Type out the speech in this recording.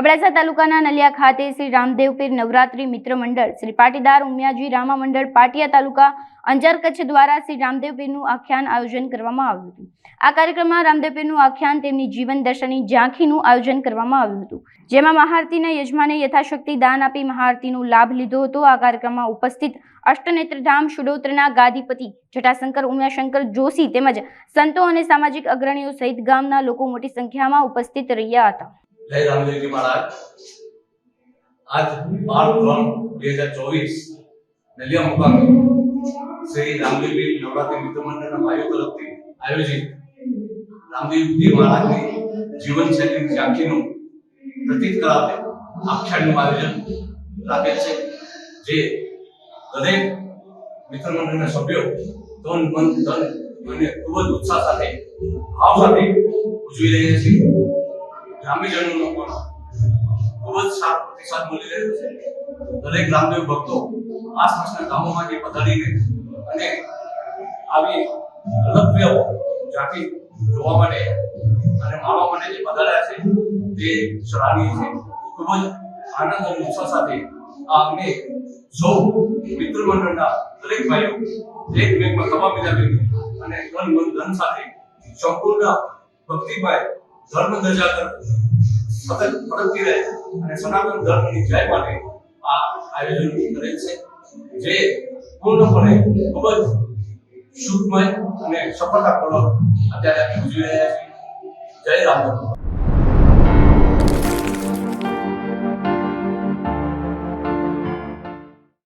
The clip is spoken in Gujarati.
અબડાસા તાલુકાના નલિયા ખાતે શ્રી રામદેવ પીર નવરાત્રી મિત્ર મંડળ શ્રી પાટીદાર ઉમિયાજી રામા મંડળ પાટિયા તાલુકા અંજાર કચ્છ દ્વારા શ્રી રામદેવ પીરનું આખ્યાન આયોજન કરવામાં આવ્યું હતું। આ કાર્યક્રમમાં રામદેવ પીરનું આખ્યાન તેમની જીવન દર્શનની ઝાંખીનું આયોજન કરવામાં આવ્યું હતું, જેમાં મહાઆરતીના યજમાને યથાશક્તિ દાન આપી મહાઆરતીનો લાભ લીધો હતો। આ કાર્યક્રમમાં ઉપસ્થિત અષ્ટનેત્રધામ શુડોત્રના ગાદીપતિ જટાશંકર ઉમિયાશંકર જોશી તેમજ સંતો અને સામાજિક અગ્રણીઓ સહિત ગામના લોકો મોટી સંખ્યામાં ઉપસ્થિત રહ્યા હતા। जय रामदेव जी महाराज। आज 12/3/2024 नलिया मुकामे श्री रामदेव पीर नवरात्रि मित्र मंडल भाइयों तरफथी आयोजित रामदेव जी महाराज की जीवन शैली झांकीનું પ્રતીક કરાવતે આખ્યાનનું આયોજન રાખેલ છે, જે દરેક મિત્ર મંડળના સભ્યો તન મન ધન અને ખૂબ જ ઉત્સાહ સાથે ભાવ સાથે ઉજવી રહ્યા છે। ગ્રામ્યજનોનો પણ ખૂબ જ સારો પ્રતિસાદ મળી રહ્યો છે। દરેક રામદેવ ભક્તો આસપાસના ગામોમાંથી પધારીને અને આવી અલભ્ય ઝાંખી જોવા માટે અને માણવા માટે જે પધાર્યા છે તે સરાહનીય છે। ખૂબ જ આનંદ અને ઉત્સાહ સાથે આ અમે સૌ મિત્ર મંડળના દરેક ભાઈઓ એકમેકમાં ખભા મિલાવી અને તન મન ધન સાથે સંપૂર્ણ ભક્તિમય ધર્મ ધજા કર સતત પ્રગતિ રહે અને સનાતન ધર્મની જય માટે આ આયોજન કરેલ છે, જે પૂર્ણપણે ખૂબ જ સુખમય અને સફળતાપૂર્વક અત્યારે ઉજવી રહ્યા છીએ। જય રામદેવ।